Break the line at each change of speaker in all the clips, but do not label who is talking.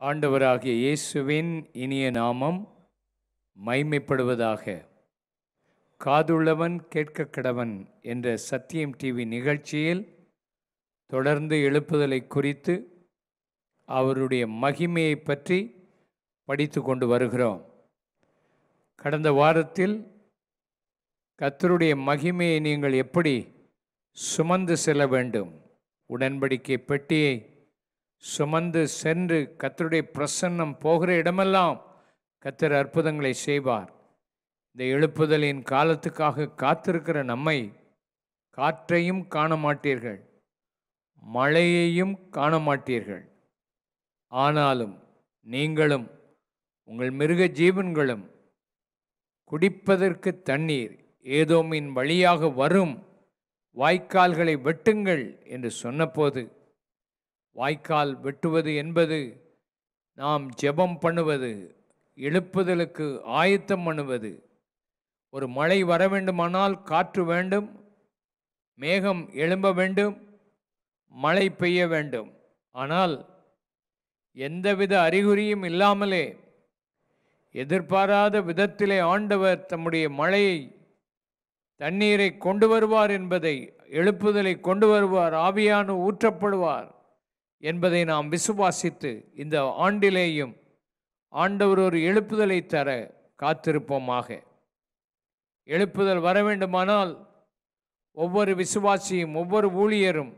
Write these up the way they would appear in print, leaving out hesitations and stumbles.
ஆண்டவராகிய இயேசுவின் இனிய நாமம் மைமைப்படுவதாக. காதுள்ளவன் கேட்க கடவன் என்ற சத்தியம் டிவி நிகழ்ச்சியில் தொடர்ந்து எழுப்புதலை குறித்து அவருடைய மகிமையை பற்றி படித்து கொண்டு வருகிறோம். கடந்த வாரத்தில் கர்த்தருடைய மகிமையை நீங்கள் எப்படி சுமந்து செல்ல வேண்டும், உடன்படிக்கை பெட்டியை சுமந்து சென்று கர்த்தருடைய பிரசன்னம் போகிற இடமெல்லாம் கர்த்தர் அற்புதங்களை செய்வார். இந்த எழுப்புதலின் காலத்துக்காக காத்திருக்கிற நம்மை காற்றையும் காண மாட்டீர்கள், மழையையும் காண மாட்டீர்கள். ஆனாலும் நீங்களும் உங்கள் மிருக ஜீவன்களும் குடிப்பதற்கு தண்ணீர் ஏதோமின் வழியாக வரும் வாய்க்கால்களை வெட்டுங்கள் என்று சொன்னபோது, வாய்க்கால் வெட்டுவது என்பது நாம் ஜெபம் பண்ணுவது, எழுப்புதலுக்கு ஆயத்தம் பண்ணுவது. ஒரு மழை வர வேண்டுமானால் காற்று வேண்டும், மேகம் எழும்ப வேண்டும், மழை பெய்ய வேண்டும். ஆனால் எந்தவித அறிகுறியும் இல்லாமலே எதிர்பாராத விதத்திலே ஆண்டவர் தம்முடைய மழையை, தண்ணீரை கொண்டு வருவார் என்பதை, எழுப்புதலை கொண்டு வருவார், ஆவியான ஊற்றப்படுவார் என்பதை நாம் விசுவாசித்து இந்த ஆண்டிலேயும் ஆண்டவர் ஒரு எழுப்புதலை தர காத்திருப்போமாக. எழுப்புதல் வர வேண்டுமானால் ஒவ்வொரு விசுவாசியும் ஒவ்வொரு ஊழியரும்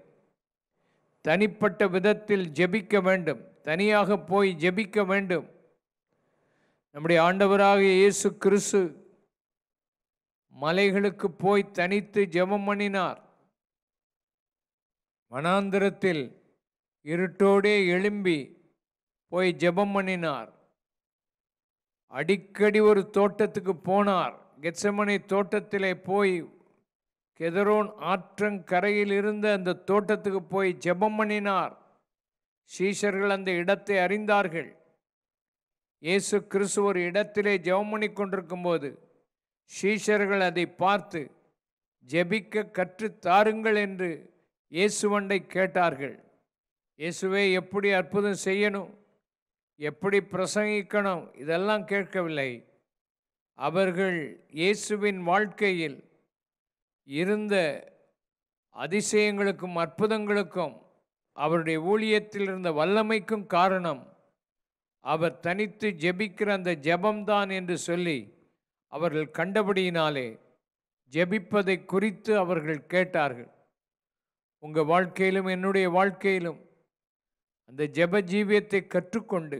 தனிப்பட்ட விதத்தில் ஜெபிக்க வேண்டும், தனியாக போய் ஜெபிக்க வேண்டும். நம்முடைய ஆண்டவராகிய இயேசு கிறிஸ்து மலைகளுக்கு போய் தனித்து ஜெபம் பண்ணினார். வனாந்திரத்தில் இருட்டோடே எழும்பி போய் ஜெபம் பண்ணினார். அடிக்கடி ஒரு தோட்டத்துக்கு போனார். கெத்செமனே தோட்டத்திலே போய் கெதரோன் ஆற்றங்கரையில் இருந்த அந்த தோட்டத்துக்கு போய் ஜெபம் பண்ணினார். சீஷர்கள் அந்த இடத்தை அறிந்தார்கள். இயேசு கிறிஸ்து ஒரு இடத்திலே ஜெபம் பண்ணி கொண்டிருக்கும் போது சீஷர்கள் அதை பார்த்து ஜெபிக்க கற்று தாருங்கள் என்று இயேசுவண்டை கேட்டார்கள். இயேசுவே எப்படி அற்புதம் செய்யணும், எப்படி பிரசங்கிக்கணும், இதெல்லாம் கேட்கவில்லை. அவர்கள் இயேசுவின் வாழ்க்கையில் இருந்த அதிசயங்களுக்கும் அற்புதங்களுக்கும் அவருடைய ஊழியத்தில் இருந்த வல்லமைக்கும் காரணம் அவர் தனித்து ஜெபிக்கிற அந்த ஜெபம்தான் என்று சொல்லி அவர்கள் கண்டபடியினாலே ஜெபிப்பதை குறித்து அவர்கள் கேட்டார்கள். உங்கள் வாழ்க்கையிலும் என்னுடைய வாழ்க்கையிலும் அந்த ஜெப ஜீவியத்தை கற்றுக்கொண்டு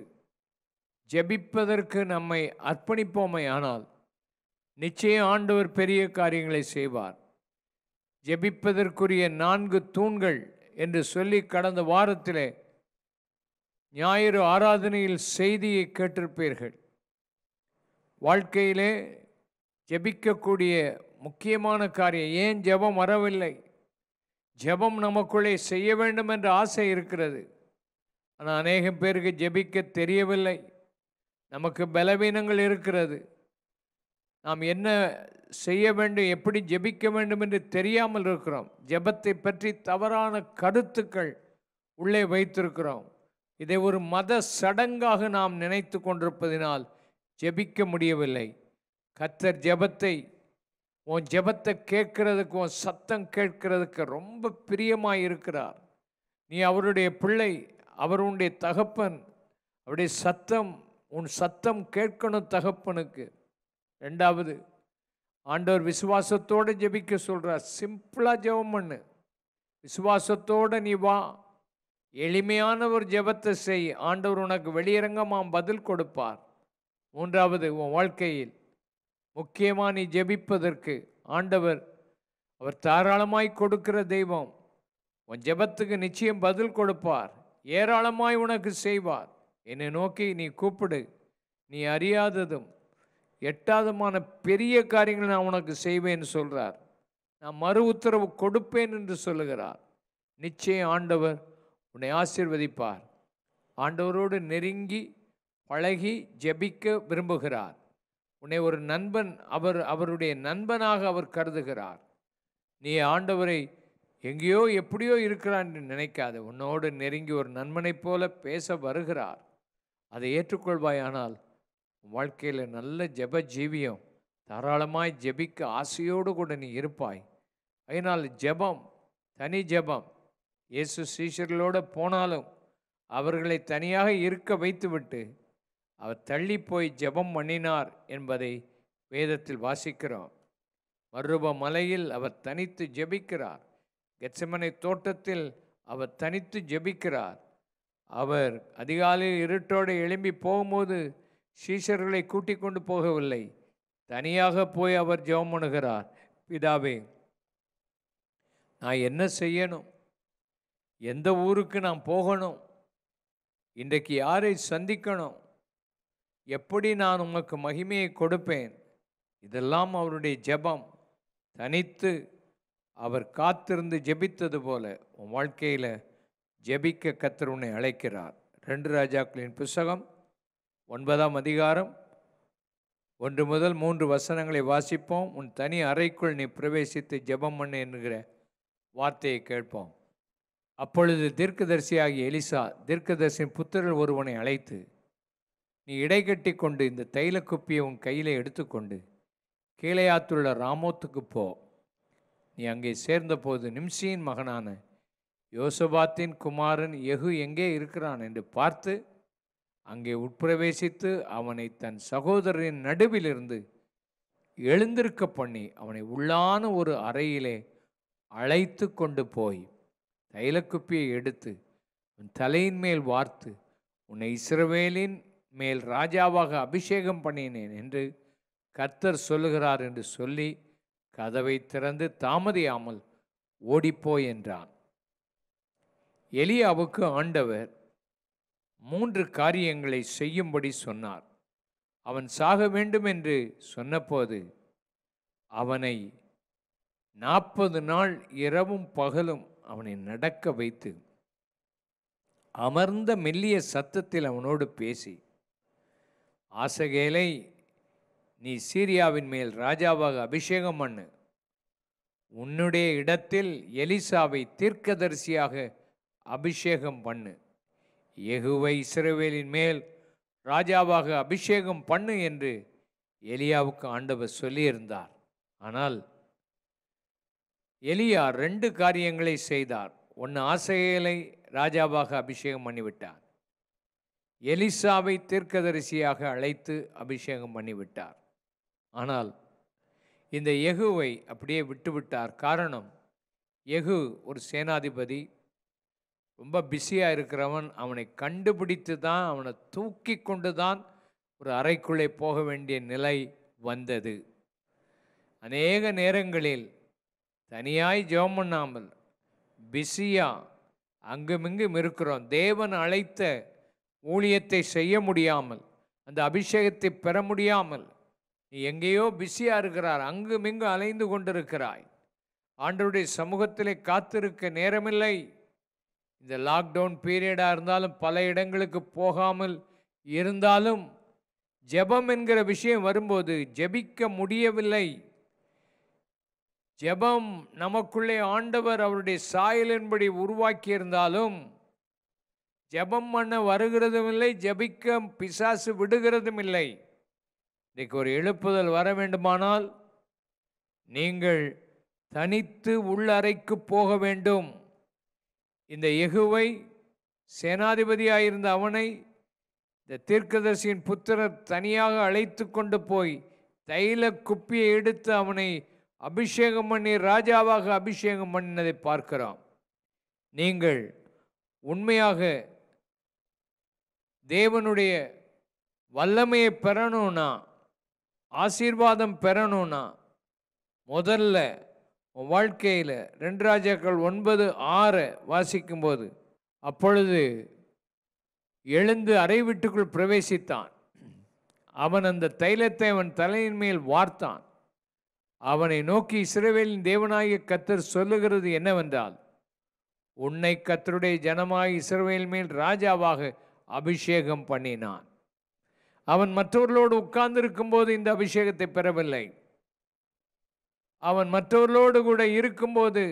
ஜெபிப்பதற்கு நம்மை அர்ப்பணிப்போமே ஆனால் நிச்சயம் ஆண்டவர் பெரிய காரியங்களை செய்வார். ஜெபிப்பதற்குரிய 4 தூண்கள் என்று சொல்லி கடந்த வாரத்திலே ஞாயிறு ஆராதனையில் செய்தியை கேட்டிருப்பீர்கள். வாழ்க்கையிலே ஜெபிக்கக்கூடிய முக்கியமான காரியம், ஏன் ஜெபம் வரவில்லை? ஜெபம் நமக்குள்ளே செய்ய வேண்டும் என்ற ஆசை இருக்கிறது. ஆனால் அநேகம் பேருக்கு ஜெபிக்க தெரியவில்லை. நமக்கு பலவீனங்கள் இருக்கிறது. நாம் என்ன செய்ய வேண்டும், எப்படி ஜெபிக்க வேண்டும் என்று தெரியாமல் இருக்கிறோம். ஜெபத்தை பற்றி தவறான கருத்துக்கள் உள்ளே வைத்திருக்கிறோம். இதை ஒரு மத சடங்காக நாம் நினைத்து கொண்டிருப்பதினால் ஜெபிக்க முடியவில்லை. கர்த்தர் ஜெபத்தை, உன் ஜெபத்தை கேட்கறதுக்கு, உன் சத்தம் கேட்கறதுக்கு ரொம்ப பிரியமாக இருக்கிறார். நீ அவருடைய பிள்ளை, அவர் உன்னுடைய தகப்பன். அவருடைய சத்தம், உன் சத்தம் கேட்கணும் தகப்பனுக்கு. 2வது, ஆண்டவர் விசுவாசத்தோடு ஜெபிக்க சொல்கிறார். சிம்பிளாக ஜெபம் பண்ணு, விசுவாசத்தோடு நீ வா, எளிமையான ஒரு ஜெபத்தை செய், ஆண்டவர் உனக்கு வெளியரங்கமாக பதில் கொடுப்பார். 3வது, உன் வாழ்க்கையில் முக்கியமாக நீ ஜெபிப்பதற்கு ஆண்டவர், அவர் தாராளமாய் கொடுக்கிற தெய்வம். உன் ஜெபத்துக்கு நிச்சயம் பதில் கொடுப்பார், ஏராளமாய் உனக்கு செய்வார். என்னை நோக்கி நீ கூப்பிடு, நீ அறியாததும் எட்டாதமான பெரிய காரியங்களை நான் உனக்கு செய்வேன்னு சொல்கிறார். நான் மறு உத்தரவு கொடுப்பேன் என்று சொல்லுகிறார். நிச்சயம் ஆண்டவர் உன்னை ஆசீர்வதிப்பார். ஆண்டவரோடு நெருங்கி பழகி ஜெபிக்க விரும்புகிறார். உன்னை ஒரு நண்பன், அவருடைய நண்பனாக அவர் கருதுகிறார். நீ ஆண்டவரை எங்கேயோ எப்படியோ இருக்கிறான் என்று நினைக்காத. உன்னோடு நெருங்கி ஒரு நண்பனைப் போல பேச வருகிறார். அதை ஏற்றுக்கொள்வாயானால் வாழ்க்கையில் நல்ல ஜெப ஜீவியம், தாராளமாய் ஜெபிக்க ஆசையோடு கூட நீ இருப்பாய். அதனால் ஜெபம், தனி ஜெபம். இயேசு சீஷர்களோடு போனாலும் அவர்களை தனியாக இருக்க வைத்துவிட்டு அவர் தள்ளி போய் ஜெபம் பண்ணினார் என்பதை வேதத்தில் வாசிக்கிறோம். மறுரூப மலையில் அவர் தனித்து ஜெபிக்கிறார். கெத்செமனே தோட்டத்தில் அவர் தனித்து ஜெபிக்கிறார். அவர் அதிகாலையில் இருட்டோடு எழும்பி போகும்போது சீஷர்களை கூட்டிக் கொண்டு போகவில்லை, தனியாக போய் அவர் ஜெபம் பண்ணுகிறார். பிதாவே, நான் என்ன செய்யணும்? எந்த ஊருக்கு நான் போகணும்? இன்றைக்கு யாரை சந்திக்கணும்? எப்படி நான் உமக்கு மகிமையை கொடுப்பேன்? இதெல்லாம் அவருடைய ஜெபம். தனித்து அவர் காத்திருந்து ஜெபித்தது போல உன் வாழ்க்கையில் ஜெபிக்க கர்த்தர் உன்னை அழைக்கிறார். 2 ராஜாக்களின் புஸ்தகம் 9ஆம் அதிகாரம் 1 முதல் 3 வசனங்களை வாசிப்போம். உன் தனி அறைக்குள் நீ பிரவேசித்து ஜெபம் பண்ணு என்கிற வார்த்தையை கேட்போம். அப்பொழுது தீர்க்கதரிசியாகிய எலிசா தீர்க்கதரிசியின் புத்திரர் ஒருவனை அழைத்து, நீ இடைக்கட்டி கொண்டு இந்த தைல குப்பியை உன் கையில் எடுத்துக்கொண்டு கீலேயாத்துள்ள ராமோத்துக்கு போ. நீ அங்கே சேர்ந்தபோது நிம்சியின் மகனான யோசபாத்தின் குமாரன் யெகூ எங்கே இருக்கிறான் என்று பார்த்து அங்கே உட்பிரவேசித்து அவனை தன் சகோதரரின் நடுவிலிருந்து எழுந்திருக்க பண்ணி அவனை உள்ளான ஒரு அறையிலே அழைத்து கொண்டு போய் தைலக்குப்பியை எடுத்து உன் தலையின் மேல் வார்த்து உன்னை இஸ்ரவேலின் மேல் ராஜாவாக அபிஷேகம் பண்ணினேன் என்று கர்த்தர் சொல்லுகிறார் என்று சொல்லி கதவை திறந்து தாமதியாமல் ஓடிப்போய் என்றான். எலியாவுக்கு ஆண்டவர் 3 காரியங்களை செய்யும்படி சொன்னார். அவன் சாக வேண்டும் என்று சொன்னபோது அவனை 40 நாள் இரவும் பகலும் அவனை நடக்க வைத்து அமர்ந்த மெல்லிய சத்தத்தில் அவனோடு பேசி, ஆசகேலை நீ சீரியாவின் மேல் ராஜாவாக அபிஷேகம் பண்ணு, உன்னுடைய இடத்தில் எலிசாவை தீர்க்கதரிசியாக அபிஷேகம் பண்ணு, யெகூவை இஸ்ரவேலின் மேல் ராஜாவாக அபிஷேகம் பண்ணு என்று எலியாவுக்கு ஆண்டவர் சொல்லியிருந்தார். ஆனால் எலியா 2 காரியங்களை செய்தார். ஒன்று, ஆசகேலை ராஜாவாக அபிஷேகம் பண்ணிவிட்டார். எலிசாவை தீர்க்கதரிசியாக அழைத்து அபிஷேகம் பண்ணிவிட்டார். ஆனால் இந்த யெகூவை அப்படியே விட்டுவிட்டார். காரணம், யெகூ ஒரு சேனாதிபதி, ரொம்ப பிஸியாக இருக்கிறவன். அவனை கண்டுபிடித்து தான் அவனை தூக்கி கொண்டு தான் ஒரு அறைக்குள்ளே போக வேண்டிய நிலை வந்தது. அநேக நேரங்களில் தனியாய் ஜெபம் பண்ணாமல் பிஸியாக அங்குமிங்கும் இருக்கிறோம். தேவன் அழைத்த ஊழியத்தை செய்ய முடியாமல், அந்த அபிஷேகத்தை பெற முடியாமல் நீ எங்கேயோ பிஸியாக இருக்கிறார், அங்குமிங்கு அலைந்து கொண்டிருக்கிறாய். ஆண்டவருடைய சமூகத்திலே காத்திருக்க நேரமில்லை. இந்த லாக்டவுன் பீரியடாக இருந்தாலும் பல இடங்களுக்கு போகாமல் இருந்தாலும் ஜெபம் என்கிற விஷயம் வரும்போது ஜெபிக்க முடியவில்லை. ஜெபம் நமக்குள்ளே ஆண்டவர் அவருடைய சாயலின்படி உருவாக்கியிருந்தாலும் ஜெபம் பண்ண வருகிறதும் இல்லை, ஜெபிக்க பிசாசு விடுகிறதும் இல்லை. இன்றைக்கு ஒரு எழுப்புதல் வர வேண்டுமானால் நீங்கள் தனித்து உள்ளறைக்கு போக வேண்டும். இந்த யெகூவை, சேனாதிபதியாயிருந்த அவனை இந்த தீர்க்கதரிசியின் புத்திரர் தனியாக அழைத்து கொண்டு போய் தைல குப்பியை எடுத்து அவனை அபிஷேகம் பண்ணி ராஜாவாக அபிஷேகம் பண்ணினதை பார்க்கிறோம். நீங்கள் உண்மையாக தேவனுடைய வல்லமையை பெறணும்னா, ஆசீர்வாதம் பெறணும்னா, முதல்ல உன் வாழ்க்கையில் 2 ராஜாக்கள் 9:6 வாசிக்கும்போது, அப்பொழுது எழுந்து அறை வீட்டுக்குள் பிரவேசித்தான். அவன் அந்த தைலத்தை அவன் தலையின் மேல் வார்த்தான். அவனை நோக்கி, இஸ்ரவேலின் தேவனாகிய கர்த்தர் சொல்லுகிறது என்னவென்றால், உன்னை கர்த்தருடைய ஜனமாய் இஸ்ரவேல் மேல் ராஜாவாக அபிஷேகம் பண்ணினான். அவன் மற்றவர்களோடு உட்கார்ந்திருக்கும் போது இந்த அபிஷேகத்தை பெறவில்லை. அவன் மற்றவர்களோடு கூட இருக்கும்போது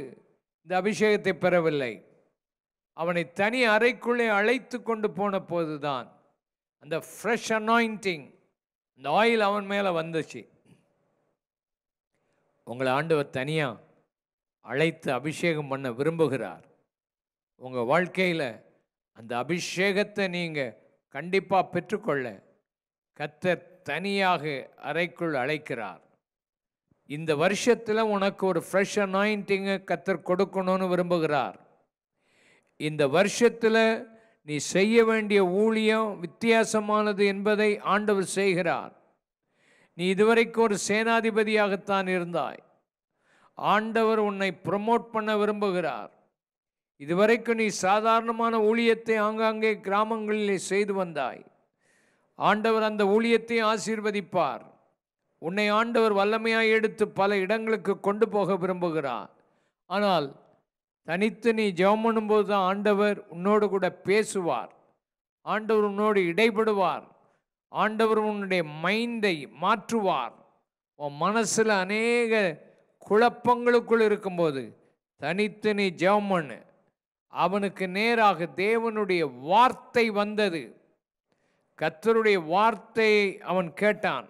இந்த அபிஷேகத்தை பெறவில்லை. அவனை தனி அறைக்குள்ளே அழைத்து கொண்டு போன போதுதான் அந்த ஃப்ரெஷ் அனாயிண்டிங், அந்த ஆயில் அவன் மேலே வந்துச்சு. உங்களை ஆண்டவர் தனியாக அழைத்து அபிஷேகம் பண்ண விரும்புகிறார். உங்கள் வாழ்க்கையில் அந்த அபிஷேகத்தை நீங்கள் கண்டிப்பாக பெற்றுக்கொள்ள கர்த்தர் தனியாக அறைக்குள் அழைக்கிறார். இந்த வருஷத்தில் உனக்கு ஒரு ஃப்ரெஷ் அனாயிண்டிங்கை கர்த்தர் கொடுக்கணும்னு விரும்புகிறார். இந்த வருஷத்தில் நீ செய்ய வேண்டிய ஊழியம் வித்தியாசமானது என்பதை ஆண்டவர் செய்கிறார். நீ இதுவரைக்கும் ஒரு சேனாதிபதியாகத்தான் இருந்தாய். ஆண்டவர் உன்னை ப்ரமோட் பண்ண விரும்புகிறார். இதுவரைக்கும் நீ சாதாரணமான ஊழியத்தை ஆங்காங்கே கிராமங்களிலே செய்து வந்தாய். ஆண்டவர் அந்த ஊழியத்தை ஆசீர்வதிப்பார். உன்னை ஆண்டவர் வல்லமையாக எடுத்து பல இடங்களுக்கு கொண்டு போக விரும்புகிறார். ஆனால் தனித்து நீ ஜெபம் பண்ணும்போது தான் ஆண்டவர் உன்னோடு கூட பேசுவார். ஆண்டவர் உன்னோடு இடைபடுவார். ஆண்டவர் உன்னுடைய மைண்டை மாற்றுவார். உன் மனசில் அநேக குழப்பங்களுக்குள் இருக்கும்போது தனித்து நீ ஜெபம் பண்ணு. அவனுக்கு நேராக தேவனுடைய வார்த்தை வந்தது. கர்த்தருடைய வார்த்தையை அவன் கேட்டான்.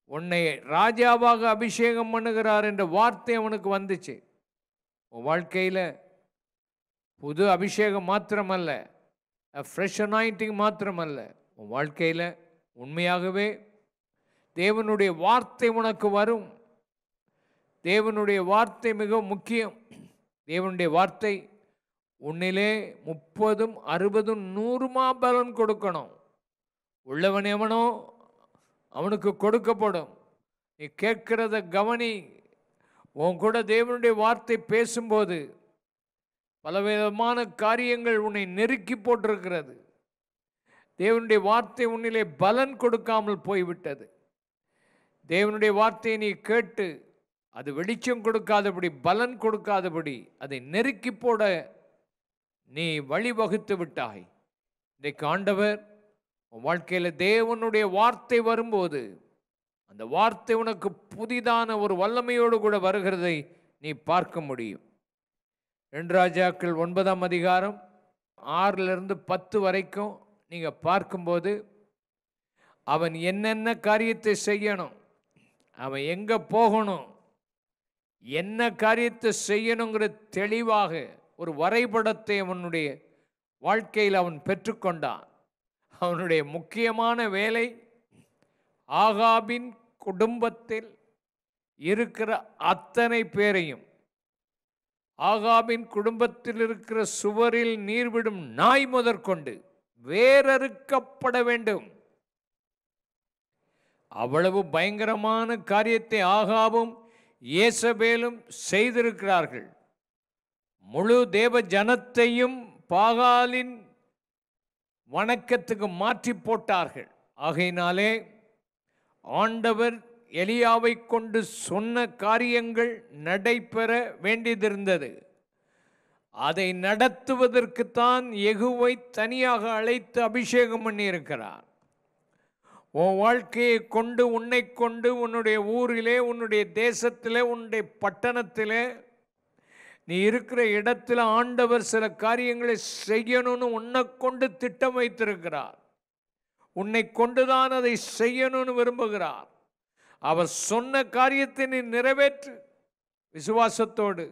உன்னை ராஜாவாக அபிஷேகம் பண்ணுகிறார் என்ற வார்த்தை அவனுக்கு வந்துச்சு. உன் வாழ்க்கையில் புது அபிஷேகம் மாத்திரமல்ல, ஃப்ரெஷ் அனாயிண்டிங் மாத்திரமல்ல, உன் வாழ்க்கையில் உண்மையாகவே தேவனுடைய வார்த்தை உனக்கு வரும். தேவனுடைய வார்த்தை மிக முக்கியம். தேவனுடைய வார்த்தை உன்னிலே 30, 60, 100 பலன் கொடுக்கணும். உள்ளவன் எவனோ அவனுக்கு கொடுக்கப்படும். நீ கேட்கிறத கவனி. உன் கூட தேவனுடைய வார்த்தை பேசும்போது பலவிதமான காரியங்கள் உன்னை நெருக்கி போட்டிருக்கிறது. தேவனுடைய வார்த்தை உன்னிலே பலன் கொடுக்காமல் போய்விட்டது. தேவனுடைய வார்த்தையை நீ கேட்டு அது வெளிச்சம் கொடுக்காதபடி, பலன் கொடுக்காதபடி அதை நெருக்கி போட நீ வழிவகுத்து விட்டாய். இன்றைக்கு ஆண்டவர் உன் வாழ்க்கையில் தேவனுடைய வார்த்தை வரும்போது அந்த வார்த்தை உனக்கு புதிதான ஒரு வல்லமையோடு கூட வருகிறதை நீ பார்க்க முடியும். 2 ராஜாக்கள் 9ஆம் அதிகாரம் 6 - 10 வரைக்கும் நீங்கள் பார்க்கும்போது அவன் என்னென்ன காரியத்தை செய்யணும், அவன் எங்கே போகணும், என்ன காரியத்தை செய்யணுங்கிற தெளிவாக ஒரு வரைபடத்தை அவனுடைய வாழ்க்கையில் அவன் பெற்றுக்கொண்டான். அவனுடைய முக்கியமான வேலை ஆகாபின் குடும்பத்தில் இருக்கிற அத்தனை பேரையும், ஆகாபின் குடும்பத்தில் இருக்கிற சுவரில் நீர்விடும் நாய் முதற்கொண்டு வேறறுக்கப்பட வேண்டும். அவ்வளவு பயங்கரமான காரியத்தை ஆகாபும் யேசபேலும் செய்திருக்கிறார்கள். முழு தேவ ஜனத்தையும் பாகாலின் வணக்கத்துக்கு மாற்றி போட்டார்கள். ஆகையினாலே ஆண்டவர் எலியாவை கொண்டு சொன்ன காரியங்கள் நடைபெற வேண்டியதிருந்தது. அதை நடத்துவதற்குத்தான் யெகூவை தனியாக அழைத்து அபிஷேகம் பண்ணியிருக்கிறார். உன் வாழ்க்கையை கொண்டு, உன்னை கொண்டு, உன்னுடைய ஊரிலே, உன்னுடைய தேசத்திலே, உன்னுடைய பட்டணத்திலே, நீ இருக்கிற இடத்துல ஆண்டவர் சில காரியங்களை செய்யணும்னு உன்னை கொண்டு திட்டம் வைத்திருக்கிறார். உன்னை கொண்டுதான் அதை செய்யணும்னு விரும்புகிறார். அவர் சொன்ன காரியத்தை நீ நிறைவேற்று விசுவாசத்தோடு.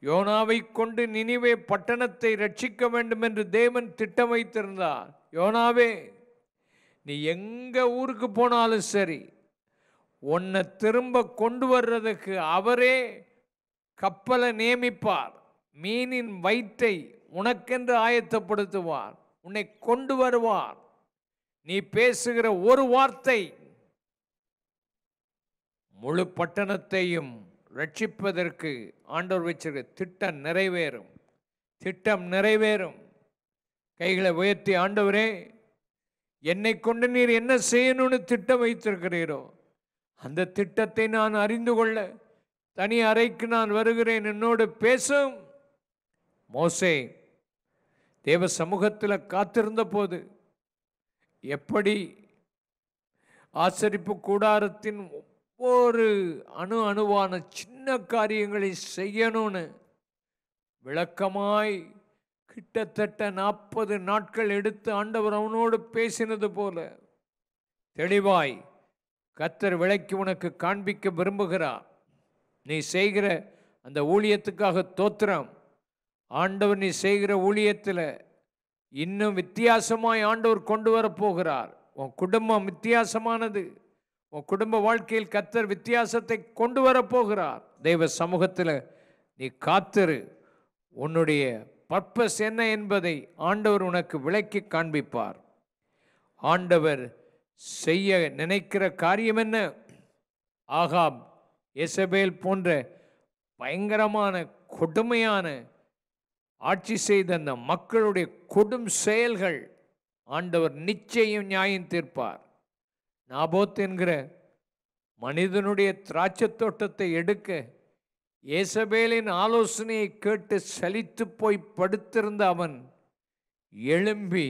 யோனாவை கொண்டு நினிவே பட்டணத்தை ரட்சிக்க வேண்டும் என்று தேவன் திட்டம் வைத்திருந்தார். யோனாவே, நீ எங்க ஊருக்கு போனாலும் சரி, உன்னை திரும்ப கொண்டு வர்றதுக்கு அவரே கப்பலை நியமிப்பார். மீனின் வயிற்றை உனக்கென்று ஆயத்தப்படுத்துவார். உன்னை கொண்டு வருவார். நீ பேசுகிற ஒரு வார்த்தை முழு பட்டணத்தையும் ரட்சிப்பதற்கு ஆண்டவர் வச்சிருக்க திட்டம் நிறைவேறும். திட்டம் நிறைவேறும். கைகளை உயர்த்தி, ஆண்டவரே, என்னை கொண்டு நீர் என்ன செய்யணும்னு திட்டம் வைத்திருக்கிறீரோ அந்த திட்டத்தை நான் அறிந்து கொள்ள தனி அறைக்கு நான் வருகிறேன், என்னோடு பேசும். மோசே தேவ சமூகத்தில் காத்திருந்த போது எப்படி ஆசரிப்பு கூடாரத்தின் ஒவ்வொரு அணுவான சின்ன காரியங்களை செய்யணும்னு விளக்கமாய் கிட்டத்தட்ட 40 நாட்கள் எடுத்து ஆண்டவர் அவனோடு பேசினது போல தெளிவாய் கர்த்தர் விளக்கி உனக்கு காண்பிக்க விரும்புகிறார். நீ செய்கிற அந்த ஊழியத்துக்காக தோத்திரம். ஆண்டவர் நீ செய்கிற ஊழியத்தில் இன்னும் வித்தியாசமாய் ஆண்டவர் கொண்டு வரப்போகிறார். உன் குடும்பம் வித்தியாசமானது. உன் குடும்ப வாழ்க்கையில் கர்த்தர் வித்தியாசத்தை கொண்டு வரப்போகிறார். தெய்வ சமூகத்தில் நீ காத்திரு. உன்னுடைய பர்பஸ் என்ன என்பதை ஆண்டவர் உனக்கு விளக்கி காண்பிப்பார். ஆண்டவர் செய்ய நினைக்கிற காரியம் என்ன? ஆகாப், எசபேல் போன்ற பயங்கரமான கொடுமையான ஆட்சி செய்த அந்த மக்களுடைய கொடும் செயல்கள் ஆண்டவர் நிச்சயம் நியாயம் தீர்ப்பார். நாபோத் என்கிற மனிதனுடைய திராட்சை தோட்டத்தை எடுக்க ஏசபேலின் ஆலோசனையை கேட்டு சலித்து போய் படுத்திருந்த அவன் எழும்பி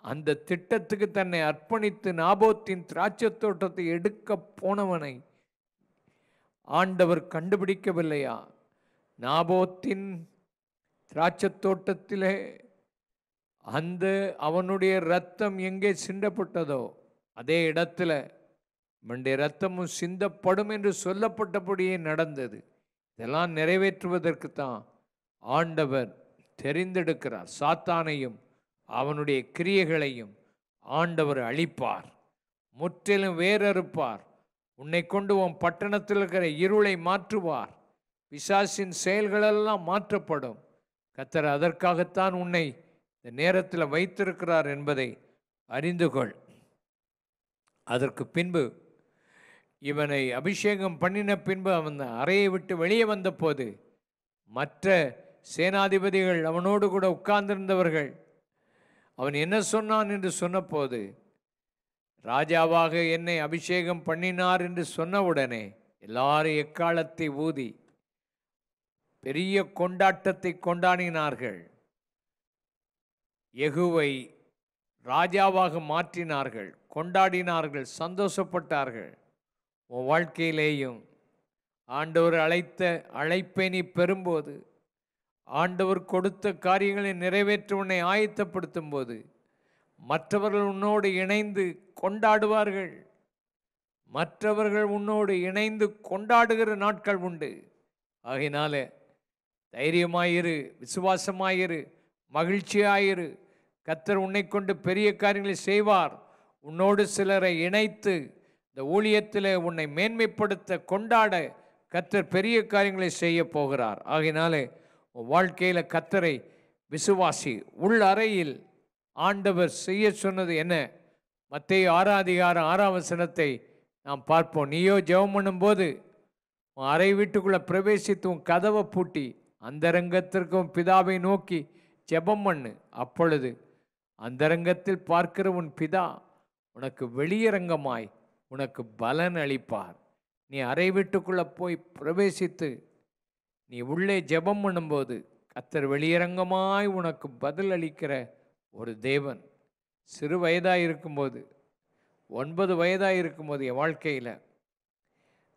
அந்த திட்டத்துக்கு தன்னை அர்ப்பணித்து நாபோத்தின் திராட்சை தோட்டத்தை எடுக்க போனவனை ஆண்டவர் கண்டுபிடிக்கவில்லையா? நாபோத்தின் திராட்சை தோட்டத்திலே அந்த அவனுடைய இரத்தம் எங்கே சிந்தப்பட்டதோ அதே இடத்துல அவனுடைய இரத்தமும் சிந்தப்படும் என்று சொல்லப்பட்டபடியே நடந்தது. இதெல்லாம் நிறைவேற்றுவதற்கு தான் ஆண்டவர் தெரிந்தெடுக்கிறார். சாத்தானையும் அவனுடைய கிரியைகளையும் ஆண்டவர் அழிப்பார், முற்றிலும் வேறறுப்பார். உன்னை கொண்டு உன் பட்டணத்தில் இருக்கிற இருளை மாற்றுவார். பிசாசின் செயல்களெல்லாம் மாற்றப்படும். கர்த்தர் அதற்காகத்தான் உன்னை இந்த நேரத்தில் வைத்திருக்கிறார் என்பதை அறிந்து கொள். அதற்கு பின்பு இவனை அபிஷேகம் பண்ணின பின்பு அவன் அறையை விட்டு வெளியே வந்த போது மற்ற சேனாதிபதிகள் அவனோடு கூட உட்கார்ந்திருந்தவர்கள் அவன் என்ன சொன்னான் என்று சொன்னபோது, ராஜாவாக என்னை அபிஷேகம் பண்ணினார் என்று சொன்னவுடனே எல்லாரும் எக்காலத்தை ஊதி பெரிய கொண்டாட்டத்தை கொண்டாடினார்கள். யெகூவை ராஜாவாக மாற்றினார்கள், கொண்டாடினார்கள், சந்தோஷப்பட்டார்கள். உன் வாழ்க்கையிலேயும் ஆண்டவர் அழைத்த அழைப்பை நீ பெறும்போது, ஆண்டவர் கொடுத்த காரியங்களை நிறைவேற்ற உன்னை ஆயத்தப்படுத்தும் போது மற்றவர்கள் உன்னோடு இணைந்து கொண்டாடுவார்கள். மற்றவர்கள் உன்னோடு இணைந்து கொண்டாடுகிற நாட்கள் உண்டு. ஆகையினால தைரியமாயிரு, விசுவாசமாயிரு, மகிழ்ச்சியாயிரு. கர்த்தர் உன்னை கொண்டு பெரிய காரியங்களை செய்வார். உன்னோடு சிலரை இணைத்து இந்த ஊழியத்தில் உன்னை மேன்மைப்படுத்த கொண்டாட கர்த்தர் பெரிய காரியங்களை செய்ய போகிறார். ஆகையினாலே உன் வாழ்க்கையில் கர்த்தரை விசுவாசி. உள் அறையில் ஆண்டவர் செய்ய சொன்னது என்ன? மத்தேயு 6:6 நாம் பார்ப்போம். நீயோ ஜெபம் பண்ணும்போது உன் அறை வீட்டுக்குள்ளே பிரவேசித்து உன் கதவை பூட்டி அந்தரங்கத்திற்கும் பிதாவை நோக்கி ஜெபம் பண்ணு. அப்பொழுது அந்தரங்கத்தில் பார்க்கிற உன் பிதா உனக்கு வெளியரங்கமாய் உனக்கு பலன் அளிப்பார். நீ அறை வீட்டுக்குள்ளே போய் பிரவேசித்து நீ உள்ளே ஜெபம் பண்ணும்போது கர்த்தர் வெளியரங்கமாய் உனக்கு பதில் அளிக்கிற ஒரு தேவன். சிறு வயதாக இருக்கும்போது, 9 வயதாக இருக்கும்போது என் வாழ்க்கையில்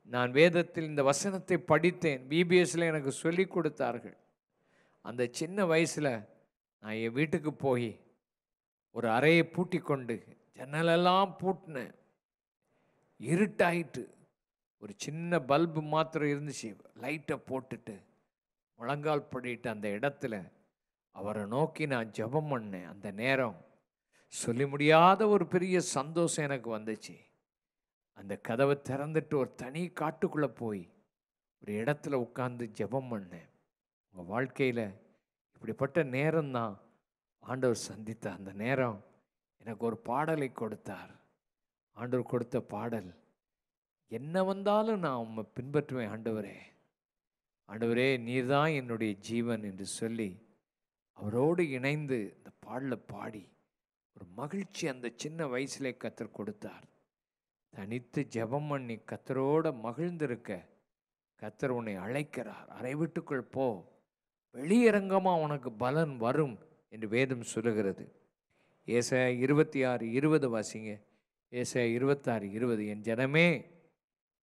நான் வேதத்தில் இந்த வசனத்தை படித்தேன். பிபிஎஸ்ல எனக்கு சொல்லி கொடுத்தார்கள். அந்த சின்ன வயசில் நான் என் வீட்டுக்கு போய் ஒரு அறையை பூட்டி கொண்டு ஜன்னலெல்லாம் பூட்டினேன். இருட்டாயிட்டு ஒரு சின்ன பல்பு மாத்திரம் இருந்துச்சு. லைட்டை போட்டுட்டு முழங்கால் படிட்டு அந்த இடத்துல அவரை நோக்கி நான் ஜெபம் பண்ணேன். அந்த நேரம் சொல்லி முடியாத ஒரு பெரிய சந்தோஷம் எனக்கு வந்துச்சு. அந்த கதவை திறந்துட்டு ஒரு தனி காட்டுக்குள்ளே போய் ஒரு இடத்துல உட்கார்ந்து ஜெபம் பண்ணேன். உங்கள் வாழ்க்கையில் இப்படிப்பட்ட நேரம்தான் ஆண்டவர் சந்தித்த அந்த நேரம் எனக்கு ஒரு பாடலை கொடுத்தார். ஆண்டவர் கொடுத்த பாடல், என்ன வந்தாலும் நான் உம்மை பின்பற்றுவேன் ஆண்டவரே, ஆண்டவரே நீர்தான் என்னுடைய ஜீவன் என்று சொல்லி அவரோடு இணைந்து இந்த பாடலை பாடி ஒரு மகிழ்ச்சி அந்த சின்ன வயசுலே கர்த்தர் கொடுத்தார். தனித்து ஜெபம் பண்ணி கர்த்தரோட மகிழ்ந்திருக்க கர்த்தர் உன்னை அழைக்கிறார். அறை வீட்டுக்குள் போ, வெளியரங்கமாக உனக்கு பலன் வரும் என்று வேதம் சொல்லுகிறது. ஏசாயா 26:20 வாசிங்க. ஏசாயா 26:20, என் ஜனமே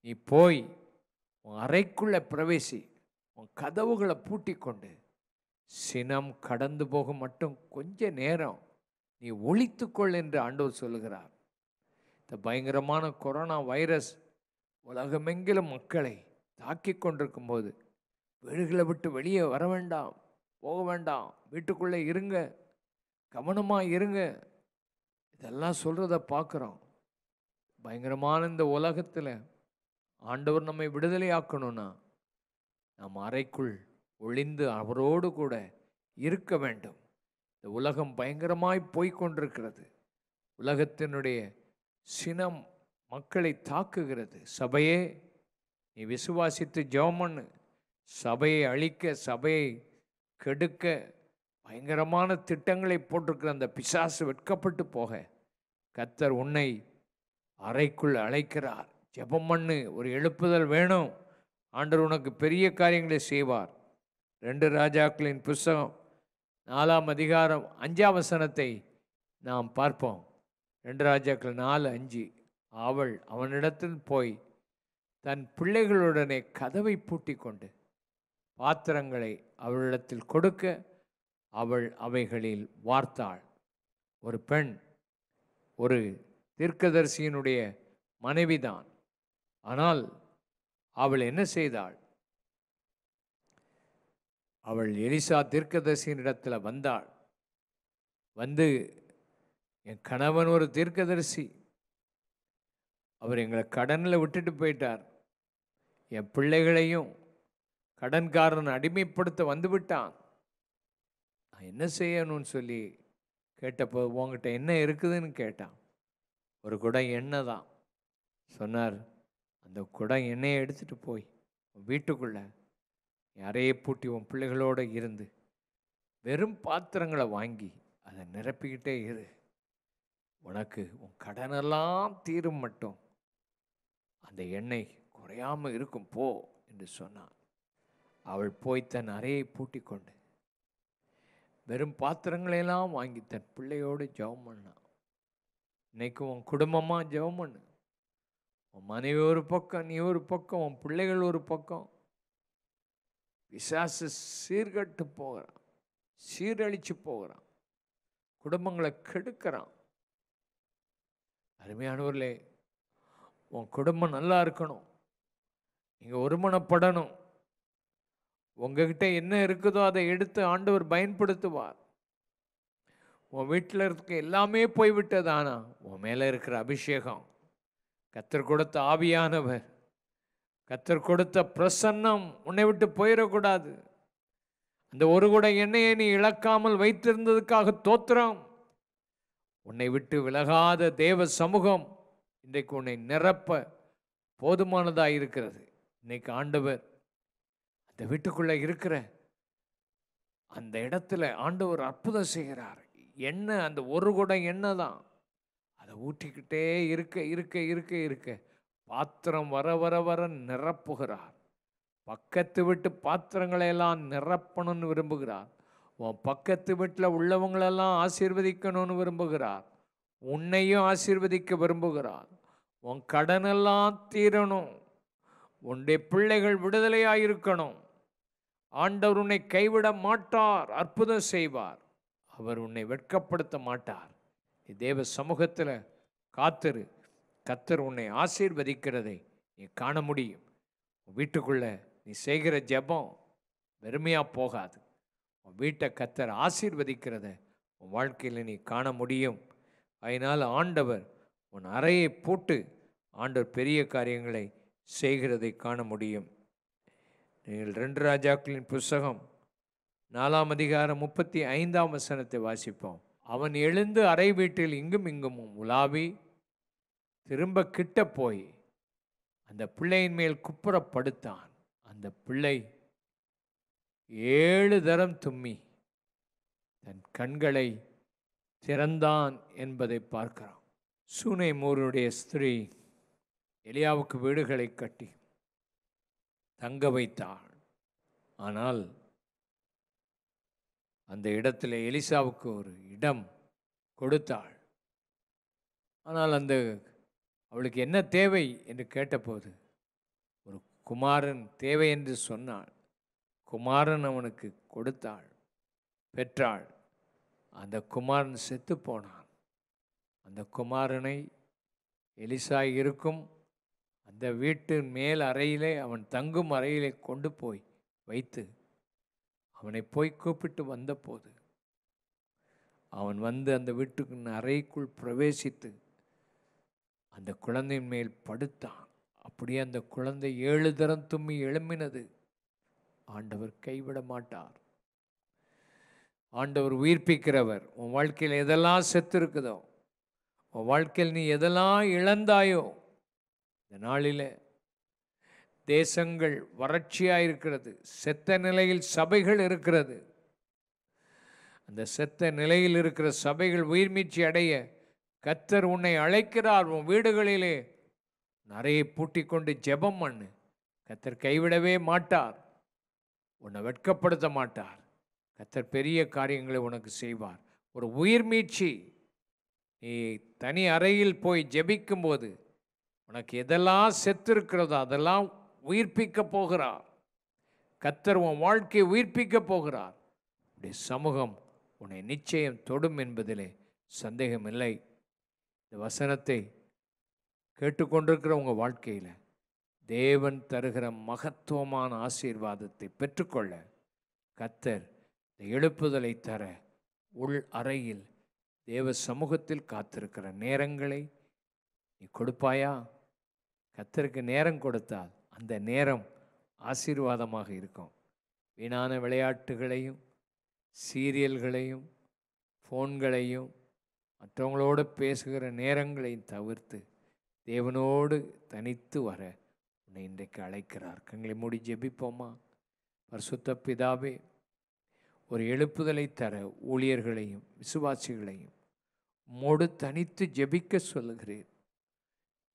நீ போய் உன் அறைக்குள்ளே பிரவேசி, உன் கதவுகளை பூட்டி கொண்டு சினம் கடந்து போக மட்டும் கொஞ்ச நேரம் நீ ஒளித்துக்கொள் என்று ஆண்டவர் சொல்லுகிறார். இந்த பயங்கரமான கொரோனா வைரஸ் உலகமெங்கிலும் மக்களை தாக்கி கொண்டிருக்கும் போது வீடுகளை விட்டு வெளியே வர வேண்டாம், போக வேண்டாம், வீட்டுக்குள்ளே இருங்க, கவனமாக இருங்க, இதெல்லாம் சொல்கிறத பார்க்குறோம். பயங்கரமான இந்த உலகத்தில் ஆண்டவர் நம்மை விடுதலை ஆக்கணும்னா நாம் அறைக்குள் ஒளிந்து அவரோடு கூட இருக்க வேண்டும். இந்த உலகம் பயங்கரமாய் போய்கொண்டிருக்கிறது. உலகத்தினுடைய சினம் மக்களை தாக்குகிறது. சபையே, நீ விசுவாசித்து ஜெபம் பண்ணு. சபையை அழிக்க, சபையை கெடுக்க பயங்கரமான திட்டங்களை போட்டிருக்கிற அந்த பிசாசு வெட்கப்பட்டு போக கர்த்தர் உன்னை அறைக்குள் அழைக்கிறார். ஜெபம் பண்ணு, ஒரு எழுப்புதல் வேணும். ஆண்டவர் உனக்கு பெரிய காரியங்களை செய்வார். 2 ராஜாக்களின் புஸ்தகம் 4ஆம் அதிகாரம் 5ஆம் வசனத்தை நாம் பார்ப்போம். 2 ராஜாக்கள் 4:5. அவள் அவனிடத்தில் போய் தன் பிள்ளைகளுடனே கதவை பூட்டி கொண்டு பாத்திரங்களை அவளிடத்தில் கொடுக்க அவள் அவைகளில் வார்த்தாள். ஒரு பெண், ஒரு தீர்க்கதரிசியினுடைய மனைவிதான். ஆனால் அவள் என்ன செய்தாள்? அவள் எலிசா தீர்க்கதரிசியின் இடத்துல வந்தாள். வந்து, என் கணவன் ஒரு தீர்க்கதரிசி, அவர் எங்களை கடனில் விட்டுட்டு போயிட்டார், என் பிள்ளைகளையும் கடன்காரன் அடிமைப்படுத்த வந்து விட்டான், நான் என்ன செய்யணும்னு சொல்லி கேட்டப்போ, உங்ககிட்ட என்ன இருக்குதுன்னு கேட்டான். ஒரு குடம் எண்ணெய் தான் சொன்னார். அந்த குடம் எண்ணெயை எடுத்துகிட்டு போய் வீட்டுக்குள்ளே யாரையே பூட்டி உன் பிள்ளைகளோடு இருந்து வெறும் பாத்திரங்களை வாங்கி அதை நிரப்பிக்கிட்டே இரு, உனக்கு உன் கடனெல்லாம் தீரும் மட்டும் அந்த எண்ணெய் குறையாமல் இருக்கும் போ என்று சொன்னான். அவள் போய் தன் அறையை பூட்டி கொண்டு வெறும் பாத்திரங்களையெல்லாம் வாங்கி தன் பிள்ளையோடு ஜெபம் பண்ணான். இன்னைக்கு உன் குடும்பமாக ஜெபம் பண்ணு. உன் மனைவி ஒரு பக்கம், நீ ஒரு பக்கம், உன் பிள்ளைகள் ஒரு பக்கம். பிசாசு சீர்கட்டு போகிறான், சீரழிச்சு போகிறான், குடும்பங்களை கெடுக்கிறான். அருமையானவர்களே, உன் குடும்பம் நல்லா இருக்கணும், நீங்கள் ஒருமனப்படணும். உங்ககிட்ட என்ன இருக்குதோ அதை எடுத்து ஆண்டவர் பயன்படுத்துவார். உன் வீட்டில் இருக்க எல்லாமே போய்விட்டது, ஆனால் உன் மேலே இருக்கிற அபிஷேகம், கர்த்தர் கொடுத்த ஆவியானவர், கர்த்தர் கொடுத்த பிரசன்னம் உன்னை விட்டு போயிடக்கூடாது. அந்த ஒரு கூட எண்ணெயை நீ இழக்காமல் வைத்திருந்ததுக்காக தோத்திரம். உன்னை விட்டு விலகாத தேவ சமூகம் இன்றைக்கு உன்னை நிரப்ப போதுமானதாக இருக்கிறது. இன்னைக்கு ஆண்டவர் அந்த வீட்டுக்குள்ளே இருக்கிற அந்த இடத்துல ஆண்டவர் அற்புதம் செய்கிறார். எண்ணெய், அந்த ஒரு குடம் எண்ணெய் தான், அதை ஊற்றிக்கிட்டே இருக்க இருக்க இருக்க இருக்க பாத்திரம் வர வர வர நிரப்புகிறார். பக்கத்து வீட்டு பாத்திரங்களை எல்லாம் நிரப்பணும்னு விரும்புகிறார். உன் பக்கத்து வீட்டில் உள்ளவங்களெல்லாம் ஆசீர்வதிக்கணும்னு விரும்புகிறார். உன்னையும் ஆசீர்வதிக்க விரும்புகிறார். உன் கடனெல்லாம் தீரணும், உன்னுடைய பிள்ளைகள் விடுதலையாக இருக்கணும். ஆண்டவர் உன்னை கைவிட மாட்டார், அற்புதம் செய்வார். அவர் உன்னை வெட்கப்படுத்த மாட்டார். தேவ சமூகத்தில் காத்திரு, கர்த்தர் உன்னை ஆசீர்வதிக்கிறதை நீ காண முடியும். வீட்டுக்குள்ளே நீ செய்கிற ஜெபம் வெறுமையாக போகாது. உன் வீட்டை கர்த்தர் ஆசீர்வதிக்கிறத உன் வாழ்க்கையில் நீ காண முடியும். அதனால் ஆண்டவர் உன் அறையை போட்டு ஆண்டவர் பெரிய காரியங்களை செய்கிறதை காண முடியும். நீங்கள் 2 ராஜாக்களின் புஸ்தகம் 4ஆம் அதிகாரம் 35ஆம் வசனத்தை வாசிப்போம். அவன் எழுந்து அறை வீட்டில் இங்கும் இங்கும் உலாவி திரும்ப கிட்ட போய் அந்த பிள்ளையின் மேல் குப்புறப்படுத்தான். அந்த பிள்ளை 7 தரம் தும்மி தன் கண்களை திறந்தான் என்பதை பார்க்கிறோம். சூனேமோருடைய ஸ்திரீ எலியாவுக்கு வீடுகளை கட்டி தங்க வைத்தாள். ஆனால் அந்த இடத்துல எலிசாவுக்கு ஒரு இடம் கொடுத்தாள். ஆனால் அவளுக்கு என்ன தேவை என்று கேட்டபோது ஒரு குமாரன் தேவை என்று சொன்னாள். குமாரன் அவனுக்கு கொடுத்தாள். பெற்றாள். அந்த குமாரன் செத்து போனான். அந்த குமாரனை எலிசா இருக்கும் அந்த வீட்டு மேல் அறையிலே, அவன் தங்கும் அறையிலே கொண்டு போய் வைத்து அவனை போய் கூப்பிட்டு வந்தபோது அவன் வந்து அந்த வீட்டுக்கு அறைக்குள் பிரவேசித்து அந்த குழந்தையின் மேல் படுத்தான். அப்படியே அந்த குழந்தை 7 தரம் தும்மி எழும்பினது. ஆண்டவர் கைவிட மாட்டார். ஆண்டவர் உயிர்ப்பிக்கிறவர். உன் வாழ்க்கையில் எதெல்லாம் செத்து இருக்குதோ, உன் வாழ்க்கையில் நீ எதெல்லாம் இழந்தாயோ, இந்த நாளில் தேசங்கள் வறட்சியாக இருக்கிறது. செத்த நிலையில் சபைகள் இருக்கிறது. அந்த செத்த நிலையில் இருக்கிற சபைகள் உயிர்மீட்சி அடைய கர்த்தர் உன்னை அழைக்கிறார். உன் வீடுகளிலே நிறைய பூட்டிக் கொண்டு ஜெபம் பண்ணு. கர்த்தர் கைவிடவே மாட்டார். உன்னை வெட்கப்படுத்த மாட்டார். கர்த்தர் பெரிய காரியங்களை உனக்கு செய்வார். ஒரு உயிர்மீட்சி. நீ தனி அறையில் போய் ஜெபிக்கும் போது உனக்கு எதெல்லாம் செத்து இருக்கிறதோ அதெல்லாம் உயிர்ப்பிக்க போகிறார். கர்த்தர் உன் வாழ்க்கையை உயிர்ப்பிக்க போகிறார். உடைய சமூகம் உன்னை நிச்சயம் தொடும் என்பதிலே சந்தேகமில்லை. இந்த வசனத்தை கேட்டுக்கொண்டிருக்கிற உங்கள் வாழ்க்கையில் தேவன் தருகிற மகத்துவமான ஆசீர்வாதத்தை பெற்றுக்கொள்ள கர்த்தர் இந்த எழுப்புதலை தர உள் அறையில் தேவ சமூகத்தில் காத்திருக்கிற நேரங்களை நீ கொடுப்பாயா? கர்த்தருக்கு நேரம் கொடுத்தால் அந்த நேரம் ஆசீர்வாதமாக இருக்கும். வீணான விளையாட்டுகளையும் சீரியல்களையும் ஃபோன்களையும் மற்றவங்களோடு பேசுகிற நேரங்களையும் தவிர்த்து தேவனோடு தனித்து வர உன்னை இன்றைக்கு அழைக்கிறார். கண்களை மூடி ஜெபிப்போமா? பரிசுத்த பிதாவே, ஒரு எழுப்புதலை தர ஊழியர்களையும் விசுவாசிகளையும் உம்மோடு தனித்து ஜெபிக்க சொல்லுகிறேன்.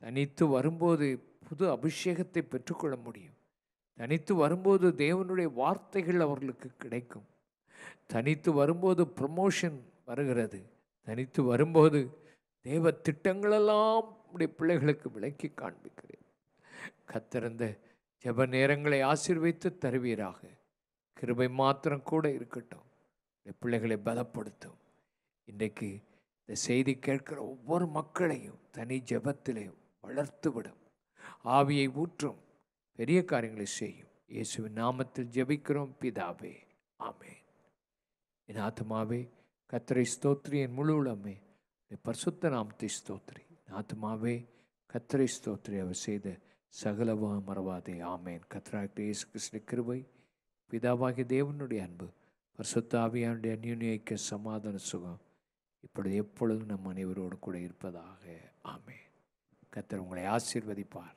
தனித்து வரும்போது புது அபிஷேகத்தை பெற்றுக்கொள்ள முடியும். தனித்து வரும்போது தேவனுடைய வார்த்தைகள் அவர்களுக்கு கிடைக்கும். தனித்து வரும்போது ப்ரமோஷன் வருகிறது. தனித்து வரும்போது தேவ திட்டங்களெல்லாம் உடைய பிள்ளைகளுக்கு விளக்கி காண்பிக்கிறேன். கர்த்தர் ஜெப நேரங்களை ஆசீர்வதித்து தருவீராக. கிருபை மாத்திரம் கூட இருக்கட்டும். பிள்ளைகளை பலப்படுத்தும். இன்றைக்கு இந்த செய்தி கேட்கிற ஒவ்வொரு மக்களையும் தனி ஜெபத்திலே வளர்த்துவிடும். ஆவியை ஊற்றும். பெரிய காரியங்களை செய்யும். இயேசுவின் நாமத்தில் ஜெபிக்கிறோம் பிதாவே, ஆமென். என் ஆத்துமாவே கர்த்தரை ஸ்தோத்திரி, என் முழு உள்ளமே பரிசுத்த நாமத்தை ஸ்தோத்திரி. என் ஆத்துமாவே கர்த்தரை ஸ்தோத்திரி, அவர் செய்த சகலவா மறவாதே, ஆமென். கர்த்தராகிய இயேசு கிறிஸ்துவின் கிருபை, பிதாவாகிய தேவனுடைய அன்பு, பரிசுத்த ஆவியானுடைய அந்யோன்ய ஐக்கிய சமாதான சுகம் இப்பொழுது எப்பொழுதும் நம் அனைவரோடு கூட இருப்பதாக, ஆமென். கர்த்தர் உங்களை ஆசீர்வதிப்பார்.